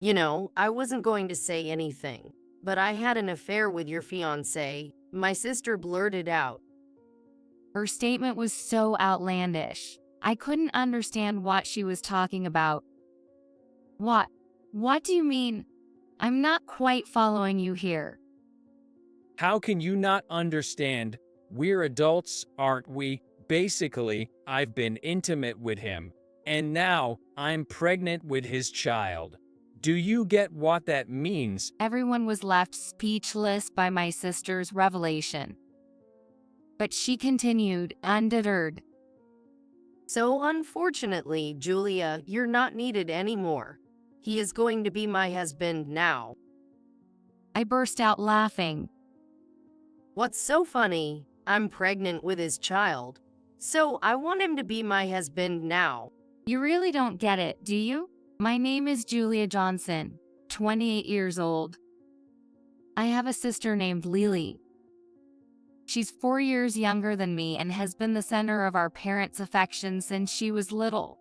I wasn't going to say anything, but I had an affair with your fiance, my sister blurted out. Her statement was so outlandish. I couldn't understand what she was talking about. What? What do you mean? I'm not quite following you here. How can you not understand? We're adults, aren't we? Basically, I've been intimate with him, and now I'm pregnant with his child. Do you get what that means? Everyone was left speechless by my sister's revelation. But she continued, undeterred. So unfortunately, Julia, you're not needed anymore. He is going to be my husband now. I burst out laughing. What's so funny? I'm pregnant with his child. So I want him to be my husband now. You really don't get it, do you? My name is Julia Johnson, 28 years old. I have a sister named Lily. She's 4 years younger than me and has been the center of our parents' affection since she was little.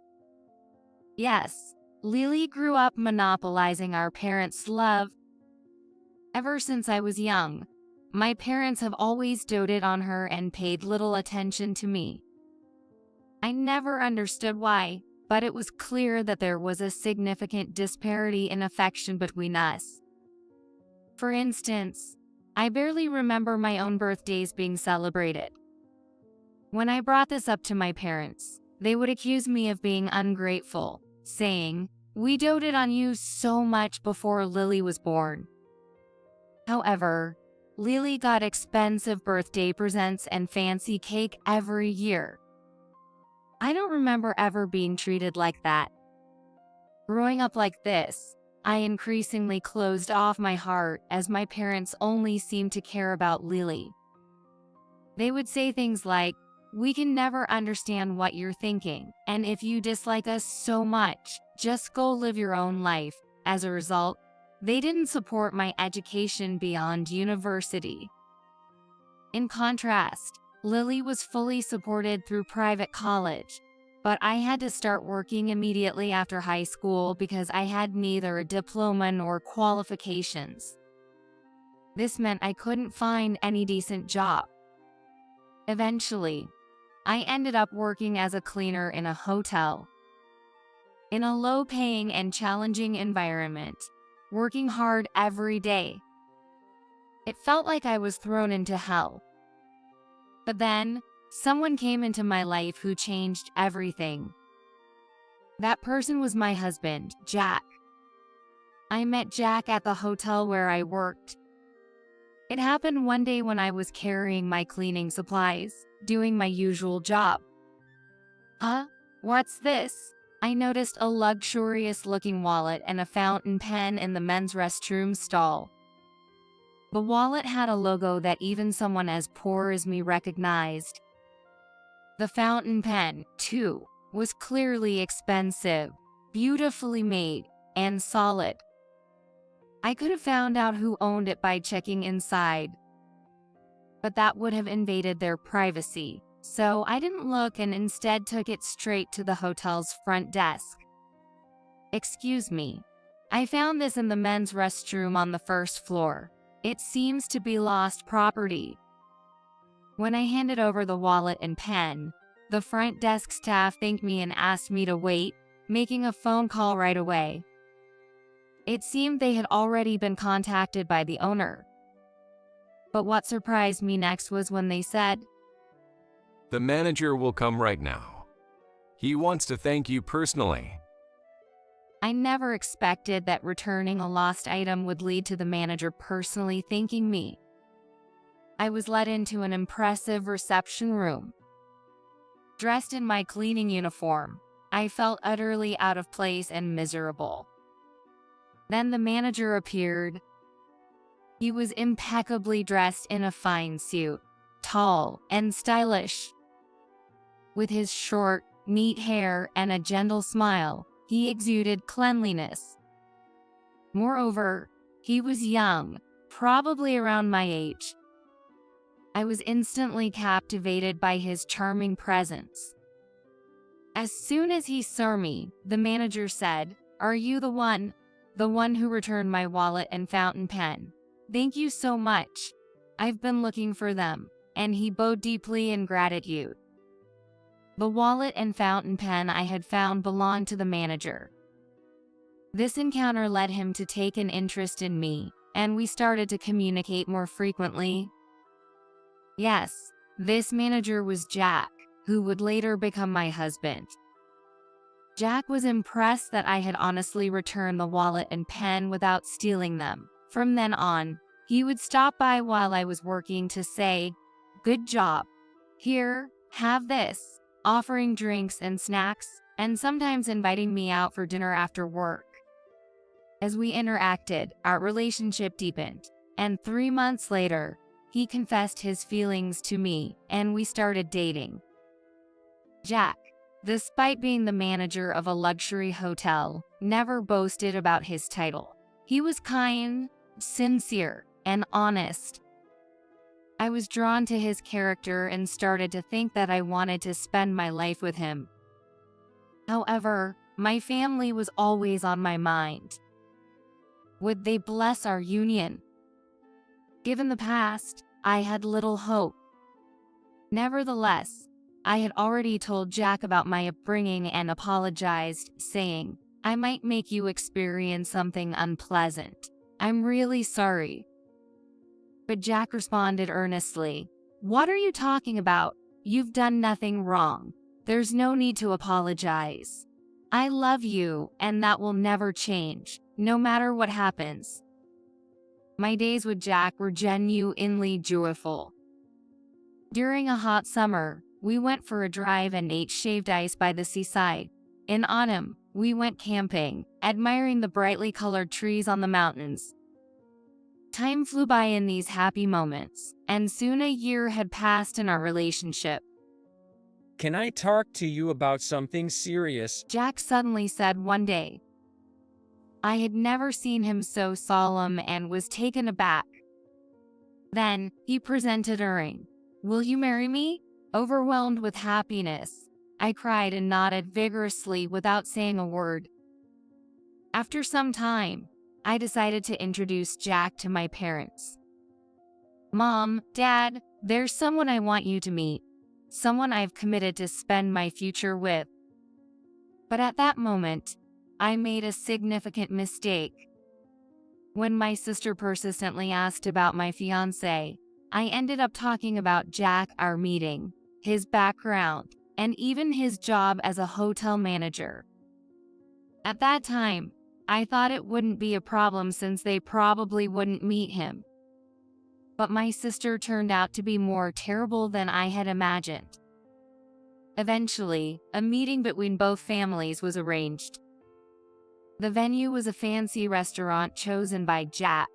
Yes, Lily grew up monopolizing our parents' love. Ever since I was young, my parents have always doted on her and paid little attention to me. I never understood why, but it was clear that there was a significant disparity in affection between us. For instance, I barely remember my own birthdays being celebrated. When I brought this up to my parents, they would accuse me of being ungrateful, saying, "We doted on you so much before Lily was born." However, Lily got expensive birthday presents and fancy cake every year. I don't remember ever being treated like that. Growing up like this, I increasingly closed off my heart as my parents only seemed to care about Lily. They would say things like, "We can never understand what you're thinking, and if you dislike us so much, just go live your own life." As a result, they didn't support my education beyond university. In contrast, Lily was fully supported through private college, but I had to start working immediately after high school because I had neither a diploma nor qualifications. This meant I couldn't find any decent job. Eventually, I ended up working as a cleaner in a hotel. In a low-paying and challenging environment, working hard every day. It felt like I was thrown into hell. But then, someone came into my life who changed everything. That person was my husband, Jack. I met Jack at the hotel where I worked. It happened one day when I was carrying my cleaning supplies, doing my usual job. "Huh? What's this?" I noticed a luxurious-looking wallet and a fountain pen in the men's restroom stall. The wallet had a logo that even someone as poor as me recognized. The fountain pen, too, was clearly expensive, beautifully made, and solid. I could have found out who owned it by checking inside, but that would have invaded their privacy, so I didn't look and instead took it straight to the hotel's front desk. "Excuse me, I found this in the men's restroom on the first floor. It seems to be lost property." When I handed over the wallet and pen, the front desk staff thanked me and asked me to wait, making a phone call right away. It seemed they had already been contacted by the owner. But what surprised me next was when they said, "The manager will come right now. He wants to thank you personally." I never expected that returning a lost item would lead to the manager personally thanking me. I was led into an impressive reception room. Dressed in my cleaning uniform, I felt utterly out of place and miserable. Then the manager appeared. He was impeccably dressed in a fine suit, tall and stylish. With his short, neat hair and a gentle smile, he exuded cleanliness. Moreover, he was young, probably around my age. I was instantly captivated by his charming presence. As soon as he saw me, the manager said, "Are you the one? the one who returned my wallet and fountain pen. Thank you so much. I've been looking for them. And he bowed deeply in gratitude. The wallet and fountain pen I had found belonged to the manager. This encounter led him to take an interest in me, and we started to communicate more frequently. Yes, this manager was Jack, who would later become my husband. Jack was impressed that I had honestly returned the wallet and pen without stealing them. From then on, he would stop by while I was working to say, "Good job. Here, have this," offering drinks and snacks, and sometimes inviting me out for dinner after work. As we interacted, our relationship deepened, and 3 months later, he confessed his feelings to me, and we started dating. Jack, despite being the manager of a luxury hotel, never boasted about his title. He was kind, sincere, and honest. I was drawn to his character and started to think that I wanted to spend my life with him. However, my family was always on my mind. Would they bless our union? Given the past, I had little hope. Nevertheless, I had already told Jack about my upbringing and apologized, saying, "I might make you experience something unpleasant. I'm really sorry." But Jack responded earnestly, "What are you talking about? You've done nothing wrong. There's no need to apologize. I love you, and that will never change, no matter what happens." My days with Jack were genuinely joyful. During a hot summer, we went for a drive and ate shaved ice by the seaside. In autumn, we went camping, admiring the brightly colored trees on the mountains. Time flew by in these happy moments, and soon a year had passed in our relationship. Can I talk to you about something serious? Jack suddenly said one day. I had never seen him so solemn and was taken aback. Then, he presented a ring. "Will you marry me?" Overwhelmed with happiness, I cried and nodded vigorously without saying a word. After some time, I decided to introduce Jack to my parents. "Mom, Dad, there's someone I want you to meet. Someone I've committed to spend my future with." But at that moment, I made a significant mistake. When my sister persistently asked about my fiance, I ended up talking about Jack, our meeting, his background, and even his job as a hotel manager. At that time, I thought it wouldn't be a problem since they probably wouldn't meet him. But my sister turned out to be more terrible than I had imagined. Eventually, a meeting between both families was arranged. The venue was a fancy restaurant chosen by Jack.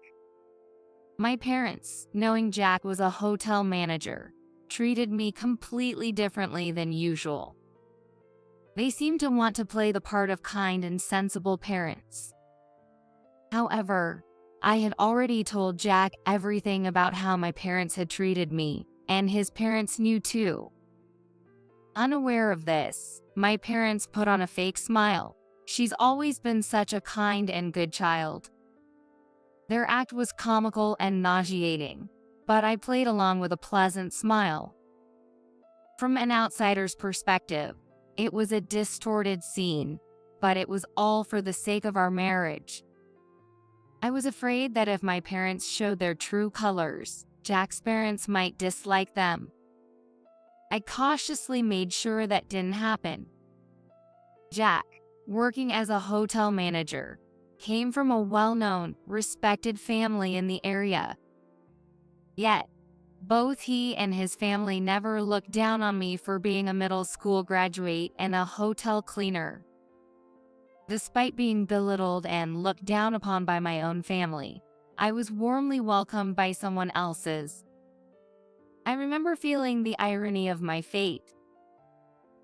My parents, knowing Jack was a hotel manager, treated me completely differently than usual. They seemed to want to play the part of kind and sensible parents. However, I had already told Jack everything about how my parents had treated me, and his parents knew too. Unaware of this, my parents put on a fake smile. "She's always been such a kind and good child." Their act was comical and nauseating, but I played along with a pleasant smile. From an outsider's perspective, it was a distorted scene, but it was all for the sake of our marriage. I was afraid that if my parents showed their true colors, Jack's parents might dislike them. I cautiously made sure that didn't happen. Jack, working as a hotel manager, came from a well-known, respected family in the area. Yet, both he and his family never looked down on me for being a middle school graduate and a hotel cleaner. Despite being belittled and looked down upon by my own family, I was warmly welcomed by someone else's. I remember feeling the irony of my fate.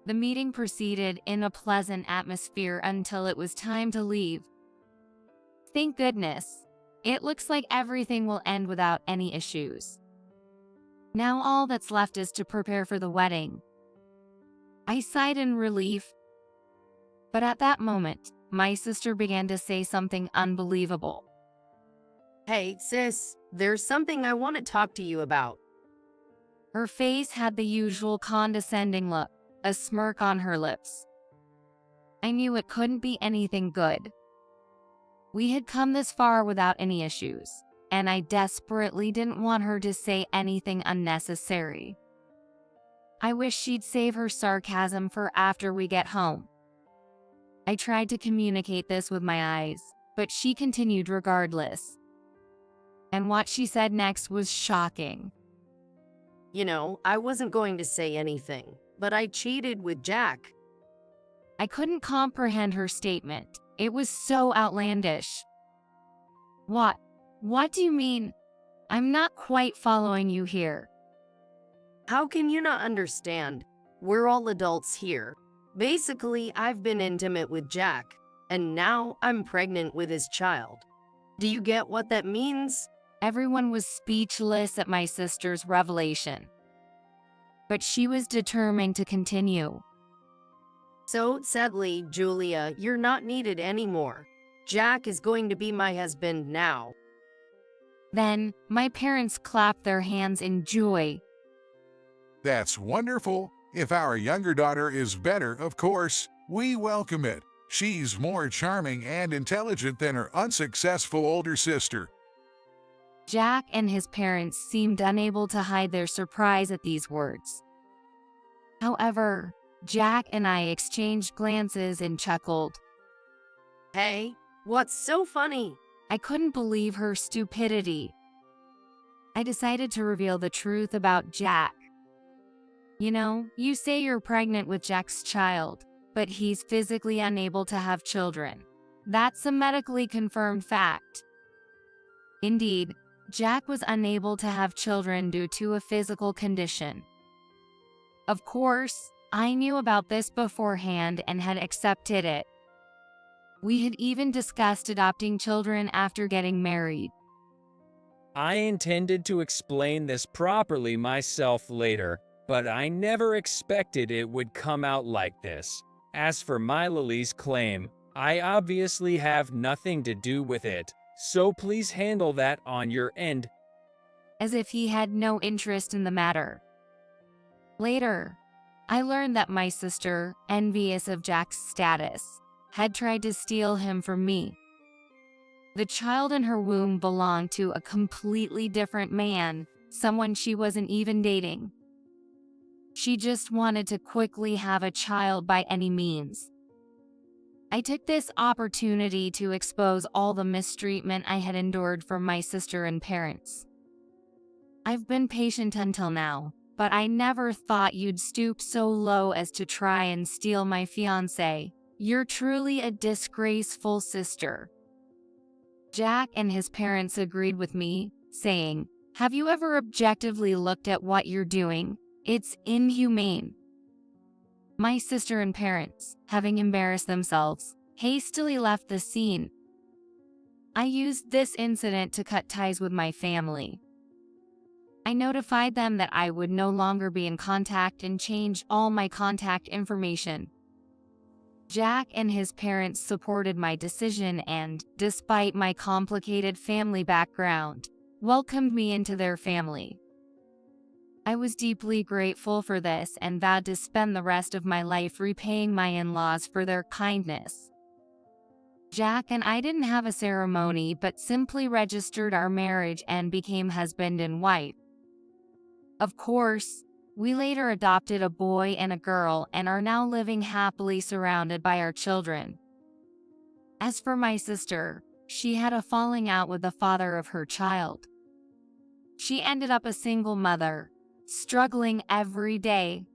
The meeting proceeded in a pleasant atmosphere until it was time to leave. Thank goodness. It looks like everything will end without any issues. Now all that's left is to prepare for the wedding. I sighed in relief. But at that moment, my sister began to say something unbelievable. Hey, sis, there's something I want to talk to you about. Her face had the usual condescending look, a smirk on her lips. I knew it couldn't be anything good. We had come this far without any issues, and I desperately didn't want her to say anything unnecessary. I wish she'd save her sarcasm for after we get home. I tried to communicate this with my eyes, but she continued regardless. And what she said next was shocking. You know, I wasn't going to say anything, but I cheated with Jack. I couldn't comprehend her statement. It was so outlandish. What? What do you mean? I'm not quite following you here. How can you not understand? We're all adults here. Basically, I've been intimate with Jack, and now I'm pregnant with his child. Do you get what that means? Everyone was speechless at my sister's revelation. But she was determined to continue. So, sadly, Julia, you're not needed anymore. Jack is going to be my husband now. Then, my parents clapped their hands in joy. That's wonderful. If our younger daughter is better, of course, we welcome it. She's more charming and intelligent than her unsuccessful older sister. Jack and his parents seemed unable to hide their surprise at these words. However, Jack and I exchanged glances and chuckled. Hey, what's so funny? I couldn't believe her stupidity. I decided to reveal the truth about Jack. You know, you say you're pregnant with Jack's child, but he's physically unable to have children. That's a medically confirmed fact. Indeed, Jack was unable to have children due to a physical condition. Of course, I knew about this beforehand and had accepted it. We had even discussed adopting children after getting married. I intended to explain this properly myself later, but I never expected it would come out like this. As for my Lily's claim, I obviously have nothing to do with it, so please handle that on your end. As if he had no interest in the matter. Later, I learned that my sister, envious of Jack's status, had tried to steal him from me. The child in her womb belonged to a completely different man, someone she wasn't even dating. She just wanted to quickly have a child by any means. I took this opportunity to expose all the mistreatment I had endured from my sister and parents. I've been patient until now, but I never thought you'd stoop so low as to try and steal my fiance. You're truly a disgraceful sister. Jack and his parents agreed with me, saying, "Have you ever objectively looked at what you're doing? It's inhumane." My sister and parents, having embarrassed themselves, hastily left the scene. I used this incident to cut ties with my family. I notified them that I would no longer be in contact and changed all my contact information. Jack and his parents supported my decision and, despite my complicated family background, welcomed me into their family. I was deeply grateful for this and vowed to spend the rest of my life repaying my in-laws for their kindness. Jack and I didn't have a ceremony but simply registered our marriage and became husband and wife. Of course, we later adopted a boy and a girl and are now living happily surrounded by our children. As for my sister, she had a falling out with the father of her child. She ended up a single mother, struggling every day,